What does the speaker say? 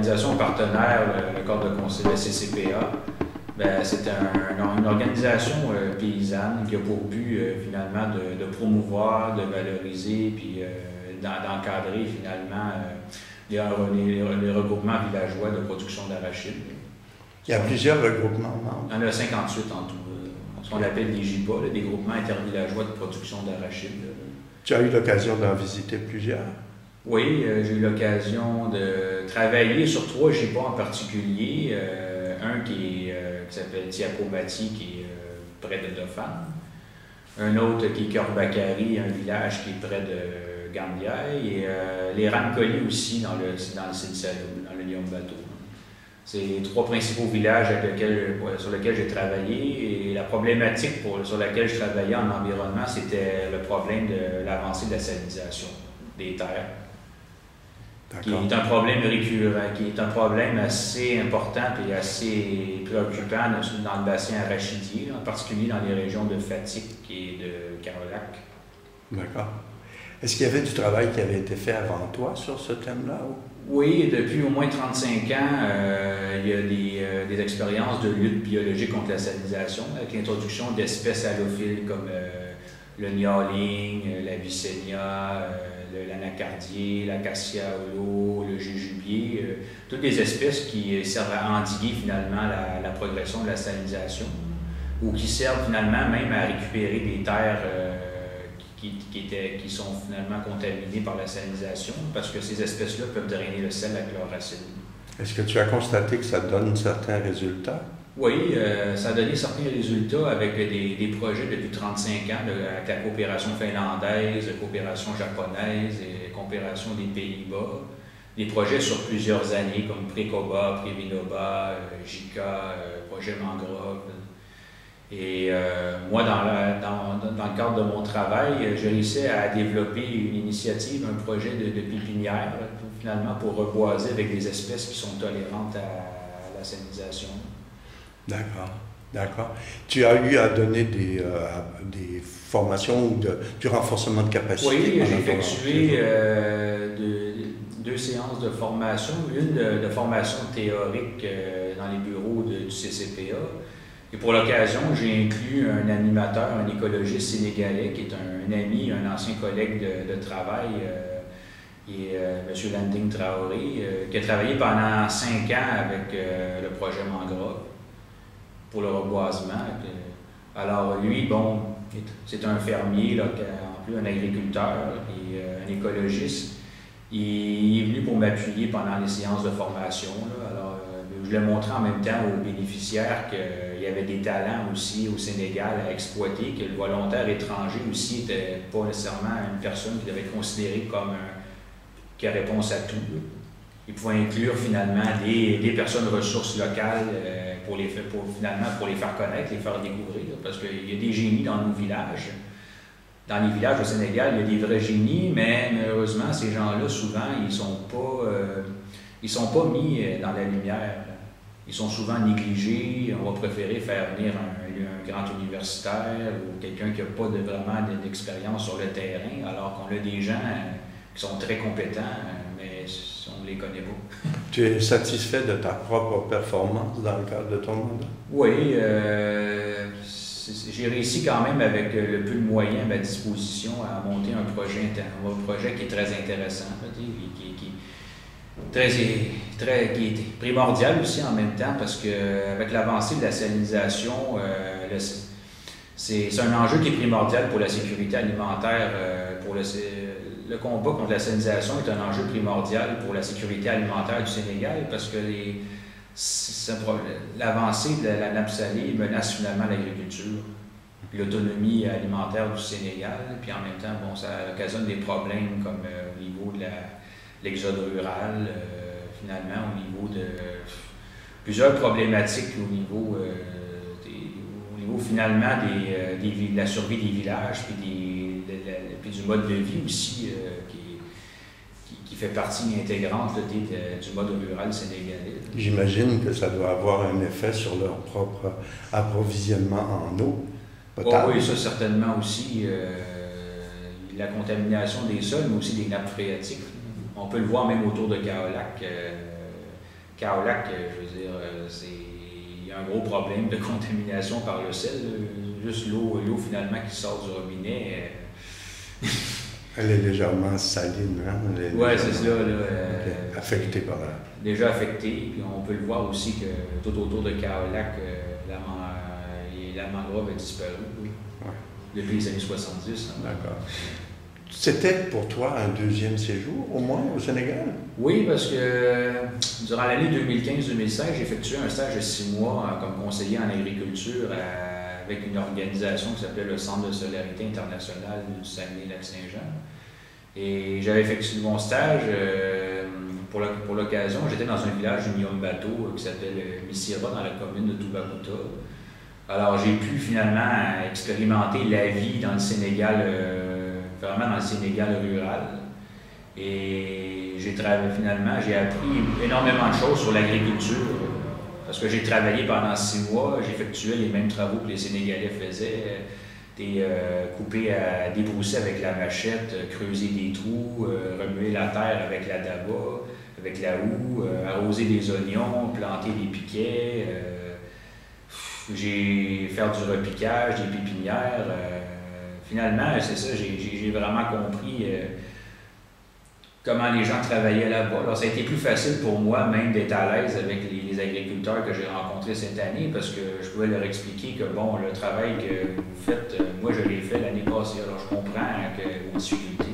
l'organisation partenaire, le corps de conseil, le CCPA, ben, c'est une organisation paysanne qui a pour but finalement de promouvoir, de valoriser, puis d'encadrer finalement les regroupements villageois de production d'arachide. Il y a plusieurs regroupements. Il y en a 58 en tout. Ce qu'on appelle des GIPA, des groupements intervillageois de production d'arachide. Tu as eu l'occasion d'en visiter plusieurs? Oui, j'ai eu l'occasion de travailler sur 3 GIPA en particulier. Un qui s'appelle Tiacomati, qui est près de Dauphin. Un autre qui est Cœur-Bacari, un village qui est près de Gambiaï. Et les Rancoli aussi, dans le Sine-Saloum, dans le Lion-Bateau. C'est les 3 principaux villages sur lesquels j'ai travaillé. Et la problématique sur laquelle je travaillais en environnement, c'était le problème de l'avancée de la salinisation des terres. Qui est un problème récurrent, qui est un problème assez important et assez préoccupant dans le bassin arachidier, en particulier dans les régions de Fatick et de Carolac. D'accord. Est-ce qu'il y avait du travail qui avait été fait avant toi sur ce thème-là? Oui, depuis au moins 35 ans, il y a des expériences de lutte biologique contre la salinisation, avec l'introduction d'espèces halophiles comme le nialing, la vicenia, l'anacardier, l'acacia holo, le jujubier, toutes des espèces qui servent à endiguer finalement la progression de la salinisation ou qui servent finalement même à récupérer des terres qui sont finalement contaminées par la salinisation parce que ces espèces-là peuvent drainer le sel avec leur acide. Est-ce que tu as constaté que ça donne certains résultats? Oui, ça a donné certains résultats avec des projets depuis 35 ans, avec la coopération finlandaise, la coopération japonaise et la coopération des Pays-Bas. Des projets sur plusieurs années comme Précoba, Prévinoba, JICA, projet Mangrove. Et moi, dans le cadre de mon travail, j'ai réussi à développer une initiative, un projet de pépinière, finalement, pour reboiser avec des espèces qui sont tolérantes à la salinisation. D'accord, d'accord. Tu as eu à donner des formations ou du renforcement de capacité? Oui, j'ai effectué 2 séances de formation. Une de formation théorique dans les bureaux du CCPA. Et pour l'occasion, j'ai inclus un animateur, un écologiste sénégalais qui est un ami, un ancien collègue de travail, qui est M. Landing Traoré, qui a travaillé pendant 5 ans avec le projet Mangrove pour le reboisement. Alors lui, bon, c'est un fermier, là, en plus un agriculteur et un écologiste. Il est venu pour m'appuyer pendant les séances de formation. Là. Alors, je lui ai montré en même temps aux bénéficiaires qu'il y avait des talents aussi au Sénégal à exploiter, que le volontaire étranger aussi n'était pas nécessairement une personne qui devait être considérée comme qui a réponse à tout. Il pouvait inclure finalement des personnes ressources locales pour les faire connaître, les faire découvrir, parce qu'il y a des génies dans nos villages. Dans les villages au Sénégal, il y a des vrais génies, mais malheureusement, ces gens-là, souvent, ils ne sont pas mis dans la lumière. Ils sont souvent négligés. On va préférer faire venir un grand universitaire ou quelqu'un qui n'a pas vraiment d'expérience sur le terrain, alors qu'on a des gens qui sont très compétents, mais on ne les connaît pas. Tu es satisfait de ta propre performance dans le cadre de ton mandat? Oui, j'ai réussi quand même avec le peu de moyens à ma disposition à monter un projet qui est très intéressant, qui est primordial aussi en même temps parce qu'avec l'avancée de la salinisation, c'est un enjeu qui est primordial pour la sécurité alimentaire. Le combat contre la salinisation est un enjeu primordial pour la sécurité alimentaire du Sénégal parce que l'avancée de la nappe salée menace finalement l'agriculture, l'autonomie alimentaire du Sénégal, puis en même temps, bon, ça occasionne des problèmes comme au niveau de l'exode rural, finalement, au niveau de plusieurs problématiques au niveau finalement de la survie des villages, puis du mode de vie aussi qui fait partie intégrante du mode rural sénégalais. J'imagine que ça doit avoir un effet sur leur propre approvisionnement en eau potable. Oh oui, ça certainement aussi. La contamination des sols, mais aussi des nappes phréatiques. On peut le voir même autour de Kaolack. Kaolack, je veux dire, il y a un gros problème de contamination par le sel. Juste l'eau finalement qui sort du robinet. Elle est légèrement saline, hein? Oui, c'est ça. Affectée par la... Déjà affectée. Puis on peut le voir aussi que tout autour de Kaolack, la mangrove a disparu depuis les années 70. Hein. D'accord. C'était pour toi un deuxième séjour, au moins, au Sénégal? Oui, parce que durant l'année 2015-2016, j'ai effectué un stage de 6 mois comme conseiller en agriculture avec une organisation qui s'appelait le Centre de solidarité internationale du Saguenay-Lac-Saint-Jean. Et j'avais effectué mon stage pour l'occasion. J'étais dans un village du Niombato qui s'appelle Missira, dans la commune de Toubacouta. Alors j'ai pu finalement expérimenter la vie dans le Sénégal, vraiment dans le Sénégal rural. Et j'ai appris énormément de choses sur l'agriculture. Parce que j'ai travaillé pendant 6 mois, j'effectuais les mêmes travaux que les Sénégalais faisaient. Couper, débrousser avec la machette, creuser des trous, remuer la terre avec la daba, avec la houe, arroser des oignons, planter des piquets. J'ai fait du repiquage, des pépinières. Finalement, c'est ça, j'ai vraiment compris comment les gens travaillaient là-bas. Alors, ça a été plus facile pour moi même d'être à l'aise avec les agriculteurs que j'ai rencontrés cette année parce que je pouvais leur expliquer que, bon, le travail que vous faites, moi, je l'ai fait l'année passée. Alors, je comprends que vos difficultés.